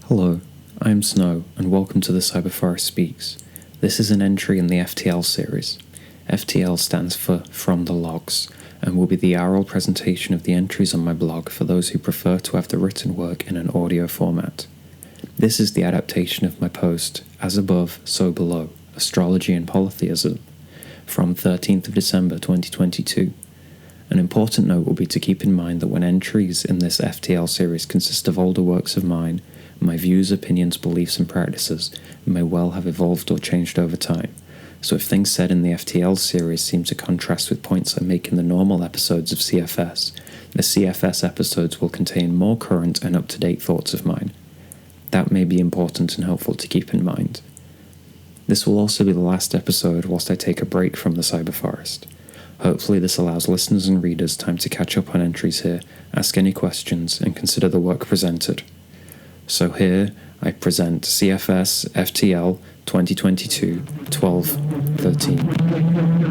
Hello, I'm Snow, and welcome to the Cyberforest Speaks. This is an entry in the FTL series. FTL stands for From the Logs, and will be the oral presentation of the entries on my blog for those who prefer to have the written work in an audio format. This is the adaptation of my post, As Above, So Below, Astrology and Polytheism, from 13th of December 2022. An important note will be to keep in mind that when entries in this FTL series consist of older works of mine, my views, opinions, beliefs and practices may well have evolved or changed over time. So if things said in the FTL series seem to contrast with points I make in the normal episodes of CFS, the CFS episodes will contain more current and up-to-date thoughts of mine. That may be important and helpful to keep in mind. This will also be the last episode whilst I take a break from the Cyberforest. Hopefully this allows listeners and readers time to catch up on entries here, ask any questions, and consider the work presented. So here I present CFS FTL 2022 12-13.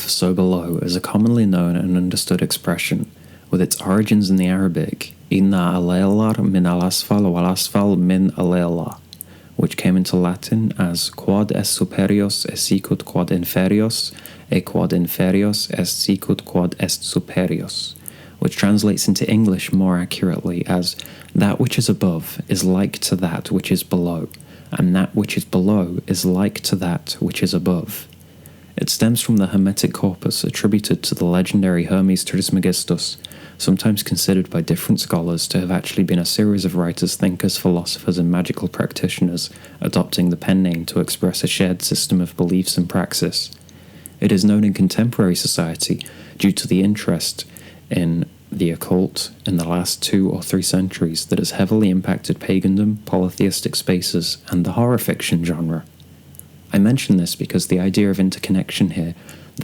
So below is a commonly known and understood expression, with its origins in the Arabic, Inna alaylar min al-asfal wal asfal min alayla, which came into Latin as quod est superius est sicut quod inferius, e quod inferius est sicut quod est superius, which translates into English more accurately as that which is above is like to that which is below, and that which is below is like to that which is above. It stems from the Hermetic corpus attributed to the legendary Hermes Trismegistus, sometimes considered by different scholars to have actually been a series of writers, thinkers, philosophers, and magical practitioners adopting the pen name to express a shared system of beliefs and praxis. It is known in contemporary society due to the interest in the occult in the last 2 or 3 centuries that has heavily impacted pagandom, polytheistic spaces, and the horror fiction genre. I mention this because the idea of interconnection here,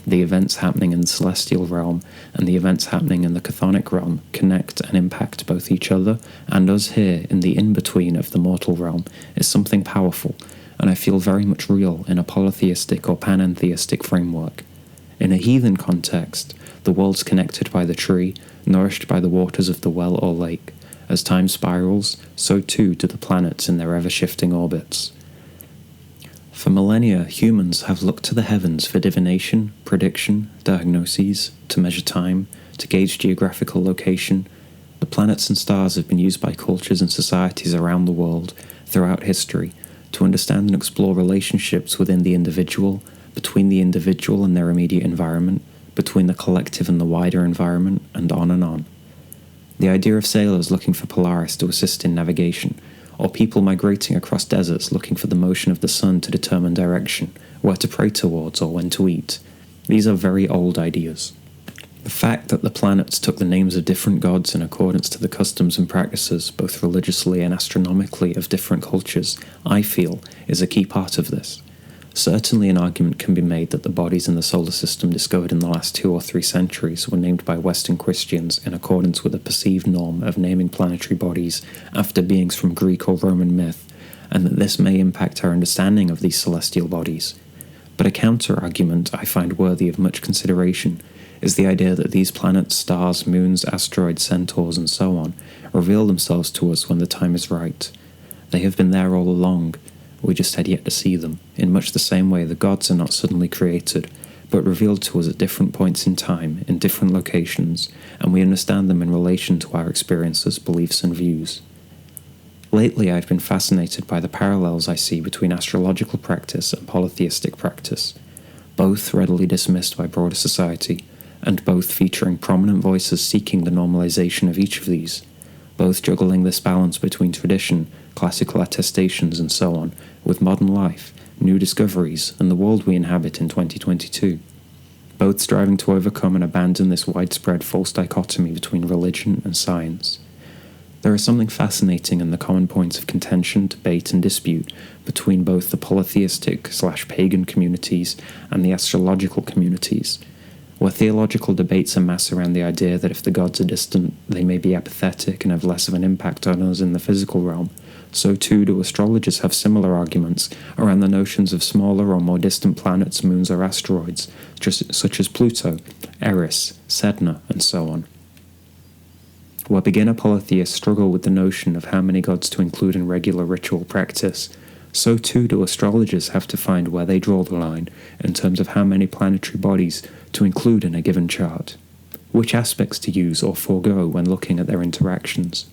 the events happening in the celestial realm and the events happening in the chthonic realm, connect and impact both each other and us here in the in-between of the mortal realm, is something powerful, and I feel very much real in a polytheistic or panentheistic framework. In a heathen context, the world's connected by the tree, nourished by the waters of the well or lake. As time spirals, so too do the planets in their ever-shifting orbits. For millennia, humans have looked to the heavens for divination, prediction, diagnoses, to measure time, to gauge geographical location. The planets and stars have been used by cultures and societies around the world, throughout history, to understand and explore relationships within the individual, between the individual and their immediate environment, between the collective and the wider environment, and on and on. The idea of sailors looking for Polaris to assist in navigation, or people migrating across deserts looking for the motion of the sun to determine direction, where to pray towards or when to eat. These are very old ideas. The fact that the planets took the names of different gods in accordance to the customs and practices, both religiously and astronomically, of different cultures, I feel, is a key part of this. Certainly an argument can be made that the bodies in the solar system discovered in the last 2 or 3 centuries were named by Western Christians in accordance with a perceived norm of naming planetary bodies after beings from Greek or Roman myth, and that this may impact our understanding of these celestial bodies. But a counter-argument I find worthy of much consideration is the idea that these planets, stars, moons, asteroids, centaurs, and so on reveal themselves to us when the time is right. They have been there all along. We just had yet to see them, in much the same way the gods are not suddenly created, but revealed to us at different points in time, in different locations, and we understand them in relation to our experiences, beliefs, and views. Lately I've been fascinated by the parallels I see between astrological practice and polytheistic practice, both readily dismissed by broader society, and both featuring prominent voices seeking the normalization of each of these, both juggling this balance between tradition, classical attestations and so on, with modern life, new discoveries, and the world we inhabit in 2022. Both striving to overcome and abandon this widespread false dichotomy between religion and science. There is something fascinating in the common points of contention, debate, and dispute between both the polytheistic/pagan communities and the astrological communities, where theological debates amass around the idea that if the gods are distant, they may be apathetic and have less of an impact on us in the physical realm. So too do astrologers have similar arguments around the notions of smaller or more distant planets, moons, or asteroids, such as Pluto, Eris, Sedna, and so on. Where beginner polytheists struggle with the notion of how many gods to include in regular ritual practice, so too do astrologers have to find where they draw the line in terms of how many planetary bodies to include in a given chart, which aspects to use or forego when looking at their interactions.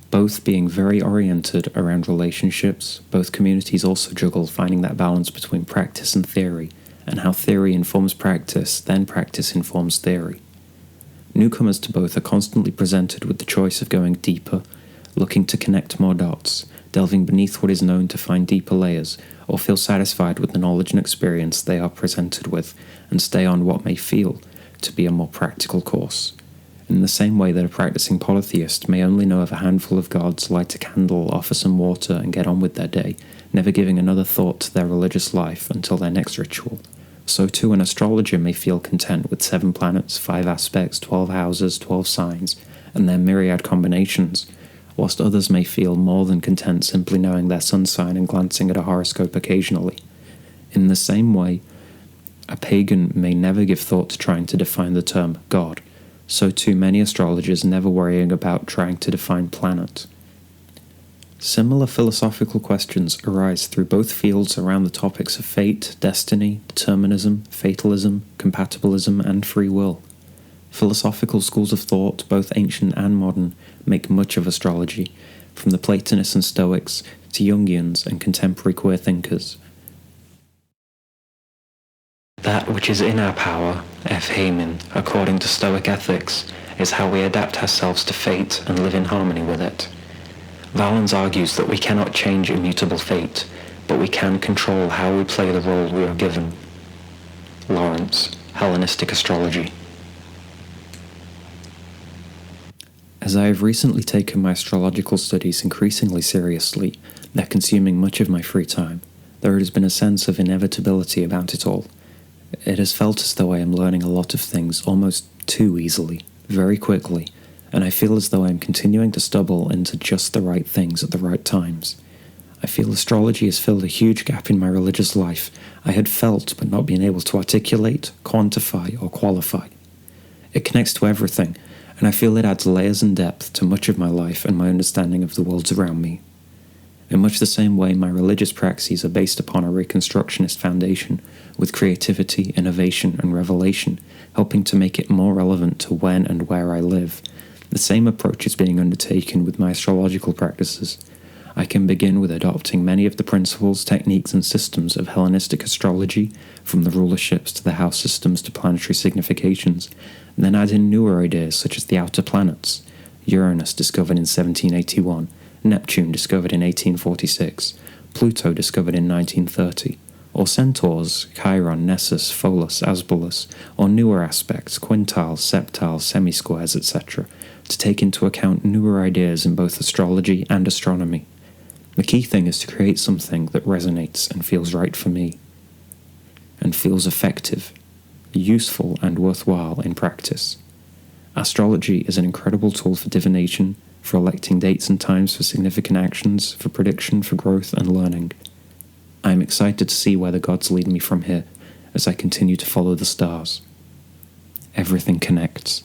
Both being very oriented around relationships, both communities also juggle finding that balance between practice and theory, and how theory informs practice, then practice informs theory. Newcomers to both are constantly presented with the choice of going deeper, looking to connect more dots, delving beneath what is known to find deeper layers, or feel satisfied with the knowledge and experience they are presented with, and stay on what may feel to be a more practical course. In the same way that a practicing polytheist may only know of a handful of gods, light a candle, offer some water, and get on with their day, never giving another thought to their religious life until their next ritual, so too an astrologer may feel content with 7 planets, 5 aspects, 12 houses, 12 signs, and their myriad combinations, whilst others may feel more than content simply knowing their sun sign and glancing at a horoscope occasionally. In the same way, a pagan may never give thought to trying to define the term God, so too many astrologers never worrying about trying to define planet. Similar philosophical questions arise through both fields around the topics of fate, destiny, determinism, fatalism, compatibilism, and free will. Philosophical schools of thought, both ancient and modern, make much of astrology, from the Platonists and Stoics to Jungians and contemporary queer thinkers. That which is in our power, Heimin, according to Stoic ethics, is how we adapt ourselves to fate and live in harmony with it. Valens argues that we cannot change immutable fate, but we can control how we play the role we are given. Lawrence, Hellenistic Astrology. As I have recently taken my astrological studies increasingly seriously, they're consuming much of my free time. There has been a sense of inevitability about it all. It has felt as though I am learning a lot of things almost too easily, very quickly, and I feel as though I am continuing to stumble into just the right things at the right times. I feel astrology has filled a huge gap in my religious life I had felt but not been able to articulate, quantify, or qualify. It connects to everything, and I feel it adds layers and depth to much of my life and my understanding of the worlds around me. In much the same way, my religious praxes are based upon a Reconstructionist foundation, with creativity, innovation, and revelation, helping to make it more relevant to when and where I live. The same approach is being undertaken with my astrological practices. I can begin with adopting many of the principles, techniques, and systems of Hellenistic astrology, from the rulerships to the house systems to planetary significations, and then add in newer ideas such as the outer planets, Uranus discovered in 1781, Neptune discovered in 1846, Pluto discovered in 1930, or centaurs, Chiron, Nessus, Pholus, Asbolus, or newer aspects, quintiles, septiles, semisquares, etc., to take into account newer ideas in both astrology and astronomy. The key thing is to create something that resonates and feels right for me, and feels effective, useful, and worthwhile in practice. Astrology is an incredible tool for divination, for electing dates and times for significant actions, for prediction, for growth and learning. I am excited to see where the gods lead me from here as I continue to follow the stars. Everything connects.